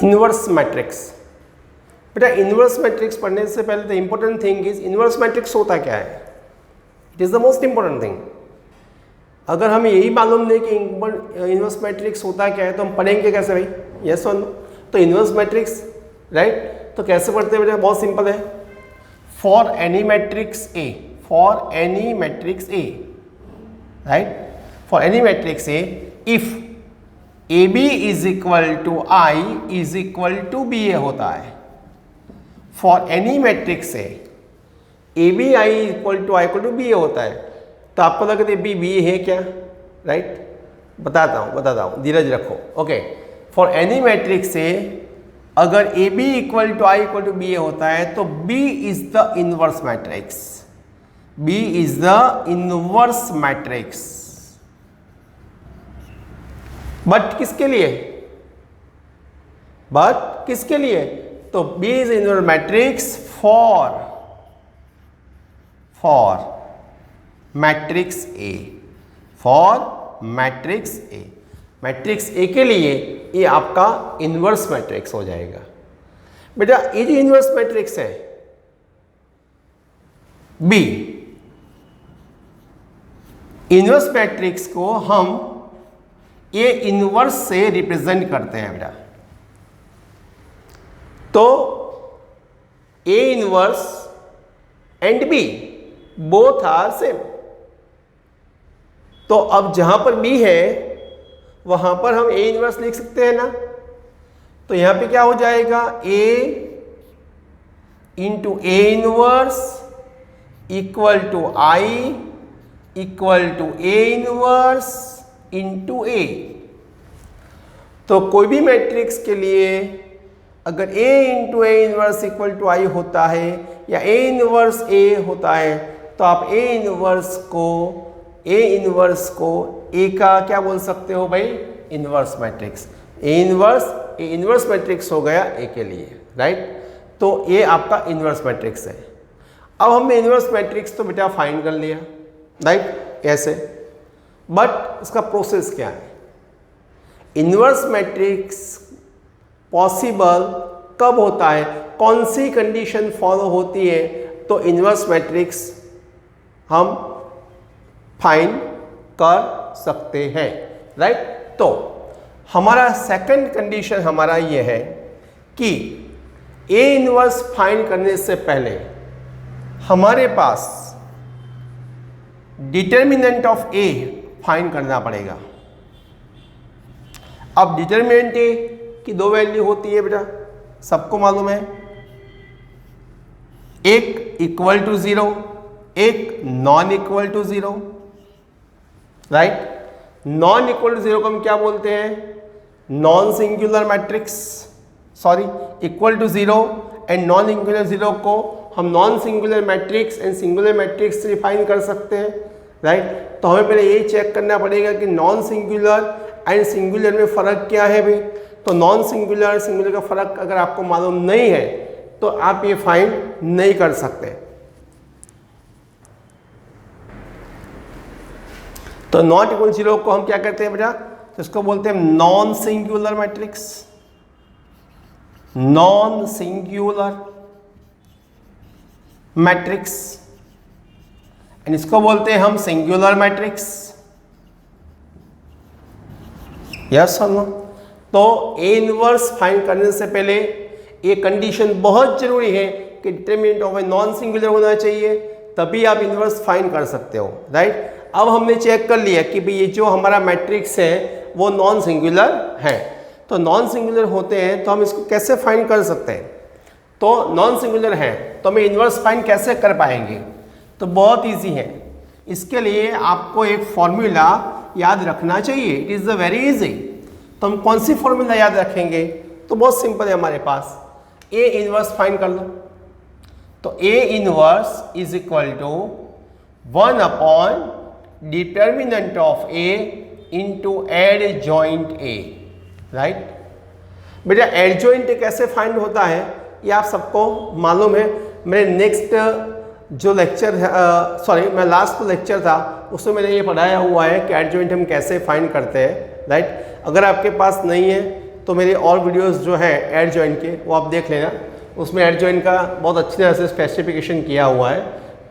Inverse matrix. बेटा inverse matrix पढ़ने से पहले the important thing is inverse matrix होता क्या है। It is the most important thing. अगर हमें यही मालूम नहीं कि इन्वर्स मैट्रिक्स होता क्या है तो हम पढ़ेंगे कैसे भाई? यस और नो? तो इन्वर्स मैट्रिक्स राइट तो कैसे पढ़ते हैं बेटा? बहुत सिंपल है। For any matrix A, for any matrix A right, for any matrix A if A B is equal to I is equal to B A होता है। For any matrix A B I equal to B A होता है। तो आपको लगता है B है क्या? राइट बताता हूँ धीरज रखो। Okay, for any matrix A अगर A B equal to I equal to B A होता है तो B is the inverse matrix. B is the inverse matrix. But किसके लिए? बट किसके लिए? तो B is inverse matrix for matrix A, for matrix A. Matrix A के लिए ये आपका इनवर्स मैट्रिक्स हो जाएगा। बेटा ये जो इनवर्स मैट्रिक्स है बी, इनवर्स मैट्रिक्स को हम ए इनवर्स से रिप्रेजेंट करते हैं बेटा। तो A inverse and B both are same. तो अब जहां पर बी है वहां पर हम ए इनवर्स लिख सकते हैं ना। तो यहां पे क्या हो जाएगा? A into A inverse equal to I equal to A inverse into A. तो कोई भी मैट्रिक्स के लिए अगर A into A inverse equal to I होता है या ए इनवर्स ए होता है तो आप ए इनवर्स को ए का क्या बोल सकते हो भाई? Inverse matrix. A inverse matrix हो गया ए के लिए राइट। तो ये आपका इनवर्स मैट्रिक्स है। अब हमने इनवर्स मैट्रिक्स तो बेटा फाइंड कर लिया राइट ऐसे। बट उसका प्रोसेस क्या है? इनवर्स मैट्रिक्स पॉसिबल कब होता है? कौन सी कंडीशन फॉलो होती है तो इनवर्स मैट्रिक्स हम फाइंड कर सकते हैं राइट। तो हमारा सेकंड कंडीशन हमारा ये है कि ए इनवर्स फाइंड करने से पहले हमारे पास डिटर्मिनेंट ऑफ ए फाइंड करना पड़ेगा। अब डिटर्मिनेंट ए की दो वैल्यू होती है बेटा, सबको मालूम है। एक इक्वल टू 0, एक non equal to 0 right. Non equal to 0 को हम क्या बोलते हैं? Non singular matrix. Sorry, equal to 0 and non equal 0 को हम non singular matrix and singular matrix से डिफाइन कर सकते हैं राइट। तो हमें पहले ये चेक करना पड़ेगा कि नॉन सिंगुलर एंड सिंगुलर में फ़र्क क्या है भाई। तो नॉन सिंगुलर सिंगुलर का फ़र्क अगर आपको मालूम नहीं है तो आप ये फाइंड नहीं कर सकते। तो नॉट इक्वल 0 को हम क्या करते हैं बेटा? तो इसको बोलते हैं non singular matrix. Non singular matrix and इसको बोलते हैं हम सिंगुलर मैट्रिक्स। यस और नो? तो ए इनवर्स फाइंड करने से पहले ये कंडीशन बहुत जरूरी है कि determinant of a non singular होना चाहिए, तभी आप इनवर्स फाइंड कर सकते हो राइट। अब हमने चेक कर लिया कि भाई ये जो हमारा मैट्रिक्स है वो नॉन सिंगुलर है। तो नॉन सिंगुलर होते हैं तो हम इसको कैसे फाइंड कर सकते हैं? तो नॉन सिंगुलर है तो हम इनवर्स फाइंड कैसे कर पाएंगे? तो बहुत इजी है। इसके लिए आपको एक फॉर्मूला याद रखना चाहिए। It is the very easy. तो हम कौन सी फॉर्मूला याद रखेंगे? तो बहुत सिंपल है हमारे पास। ए इनवर्स फाइंड कर लो। तो A inverse is equal to 1 upon determinant of A into adjoint A right. बेटा एडजॉइंट ए कैसे फाइंड होता है ये आप सबको मालूम है। मेरे नेक्स्ट जो लेक्चर है सॉरी मैं लास्ट लेक्चर था उसमें मैंने ये पढ़ाया हुआ है कि एडजॉइंट हम कैसे फाइंड करते हैं राइट। अगर आपके पास नहीं है तो मेरे और वीडियोस जो हैं एड जॉइंट के वो आप देख लेना, उसमें एड जॉइंट का बहुत अच्छी तरह से स्पेसिफिकेशन किया हुआ है,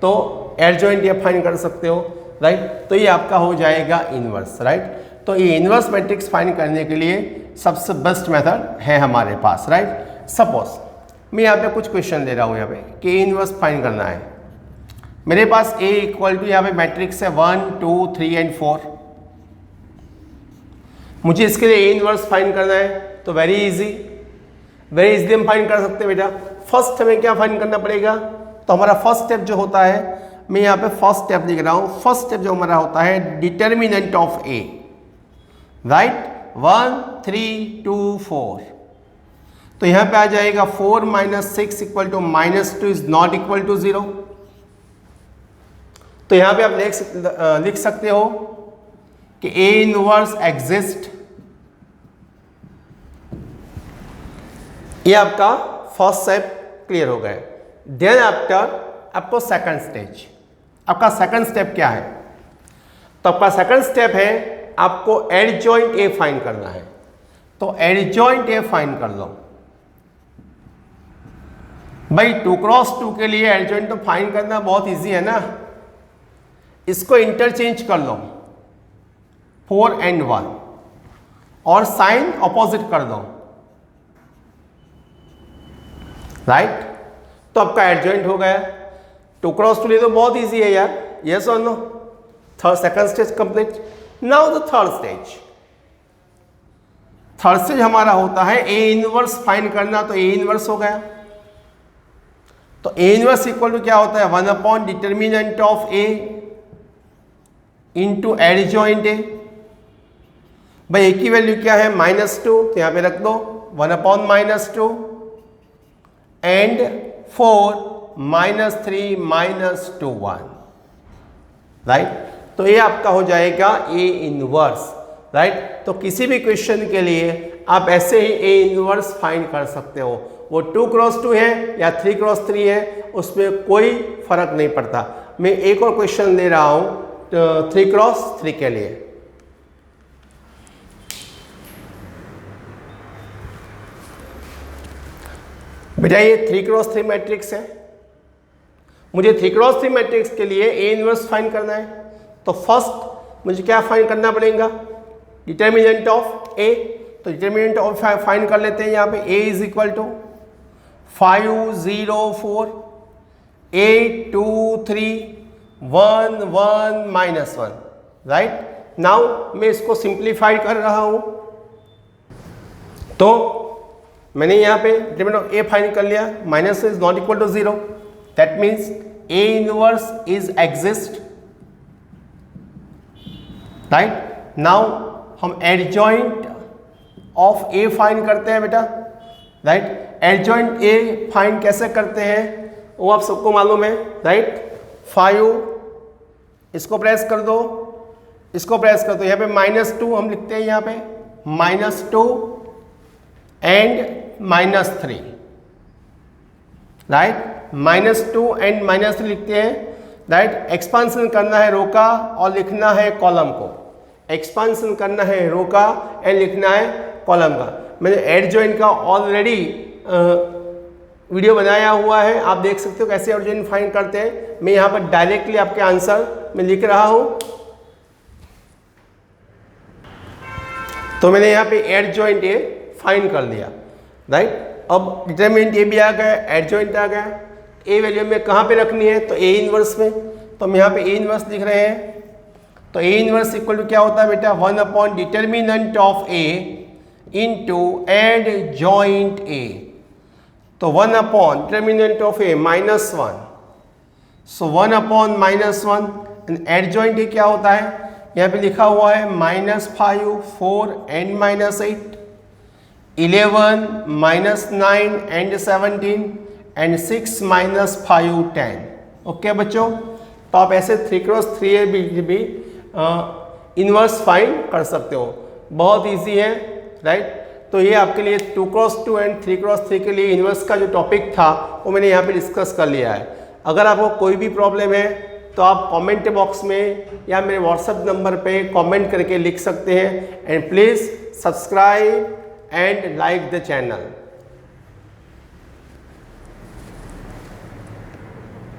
तो एड जॉइंट ये फाइंड कर सकते हो, राइट। तो ये आपका हो जाएगा इन्वर्स, राइट। तो ये इन्वर्स मैट्रिक्स फाइंड करने के लिए सबसे बेस्ट मेथड है हमारे पास, राइट। सपोज मैं यहाँ पे कुछ क्वेश्चन दे रहा हूँ यहाँ पे कि इन्वर्स फाइंड करना है। मेरे पास A इक्वल टू यहाँ पे मैट्रिक्स है 1 2 3 एंड 4। मुझे इसके लिए A इन्वर्स फाइंड करना है, तो वेरी इजीली हम फाइंड कर सकते हैं बेटा। फर्स्ट हमें क्या फाइंड करना पड़ेगा, तो हमारा फर्स्ट स्टेप जो होता है, मैं यहाँ पे फर्स्ट स्टेप लिख रहा हूँ। फर्स्ट स्टेप जो हमारा होता है डिटर्मिनेंट ऑफ A, राइट। 1 3 2 4, तो यहाँ पे आ जाएगा 4 - 6 equal to -2 is not equal to 0। तो यहाँ पे आप लिख सकते हो कि A इनवर्स एग्जिस्ट। ये आपका फर्स्ट स्टेप क्लियर हो गया। देन आफ्टर आपको सेकंड स्टेज, आपका सेकंड स्टेप क्या है, तो आपका सेकंड स्टेप है आपको एडजॉइंट A फाइंड करना है। तो एडजॉइंट A फाइंड कर लो भाई। 2 क्रॉस 2 के लिए एडजॉइंट तो फाइंड करना बहुत इजी है ना। इसको इंटरचेंज कर लो 4 and 1 और साइन ऑपोजिट कर दो, राइट। तो आपका एडजॉइंट हो गया। 2 क्रॉस 2 लिए तो बहुत इजी है यार, यस और no. Second stage complete. Now the third stage. Third stage हमारा होता है A इनवर्स फाइंड करना, तो A इनवर्स हो गया। तो A इनवर्स इक्वल टू क्या होता है, 1 upon determinant of A into adjoint A। भाई A की वैल्यू क्या है, -2, तो यहाँ पे रख दो 1 अपॉन -2 एंड 4 -3 -2 1, राइट। तो ये आपका हो जाएगा A इनवर्स, राइट। तो किसी भी क्वेश्चन के लिए आप ऐसे ही A इनवर्स फाइंड कर सकते हो। वो 2 क्रॉस 2 है या 3 क्रॉस 3 है, उसमें कोई फर्क नहीं पड़ता। मैं एक और क्वेश्चन दे रहा हूँ 3 क्रॉस 3 के लिए। बेटा ये 3 क्रॉस 3 मैट्रिक्स है। मुझे 3 क्रॉस 3 मैट्रिक्स के लिए A इनवर्स फाइंड करना है। तो फर्स्ट मुझे क्या फाइंड करना पड़ेगा, डिटर्मिनेंट ऑफ A। तो डिटर्मिनेंट ऑफ फाइंड कर लेते हैं। यहाँ पे A is equal to 5 0 4 8 2 3 1 1 -1, right. Now मैं इसको सिंप्लीफाई कर रहा हूँ, तो मैंने यहाँ पे डिटर्मिनेंट ऑफ A फाइंड कर लिया। Minus is not equal to 0, that means A inverse is exist, right. Now हम एडजॉइंट ऑफ A फाइंड करते हैं बेटा, राइट। एडजॉइंट A फाइंड कैसे करते हैं वो आप सबको मालूम है, राइट। 5 इसको प्रेस कर दो, इसको प्रेस कर दो। यहाँ पे -2 हम लिखते हैं, यहाँ पे -2 एंड -3, राइट। -2 एंड -3 लिखते हैं, राइट। एक्सपांसन करना है रो का और लिखना है कॉलम को। एक्सपांसन करना है रो का एंड लिखना है कॉलम का। मैंने एडजॉइंट का ऑलरेडी वीडियो बनाया हुआ है, आप देख सकते हो कैसे एडजॉइंट फाइंड करते हैं। मैं यहाँ पर डायरेक्टली आपके आंसर में लिख रहा हूँ। तो मैंने यहाँ पे एडजॉइंट A फाइंड कर लिया, राइट। अब डिटरमिनेंट A भी आ गया, एडजॉइंट आ गया। A वैल्यू में कहाँ पे रखनी है, तो A इनवर्स में। तो हम यहाँ पे A इनवर्स लिख रहे हैं। तो A इनवर्स इक्वल टू क्या होता है बेटा, 1 upon determinant of A into adjoint A। तो 1 upon determinant of A -1, so 1 upon -1 and adjoint A क्या होता है, यहाँ पे लिखा हुआ है -5 4 एंड -8 11 -9 एंड 17 एंड 6 -5 10। ओके बच्चों, तो आप ऐसे 3 क्रॉस 3 भी इनवर्स फाइंड कर सकते हो, बहुत इजी है, राइट। तो ये आपके लिए 2 क्रॉस 2 एंड 3 क्रॉस 3 के लिए इनवर्स का जो टॉपिक था वो मैंने यहाँ पे डिस्कस कर लिया है। अगर आपको कोई भी प्रॉब्लम है तो आप कमेंट बॉक्स में या मेरे व्हाट्सएप नंबर पे कमेंट करके लिख सकते हैं। And please subscribe and like the channel.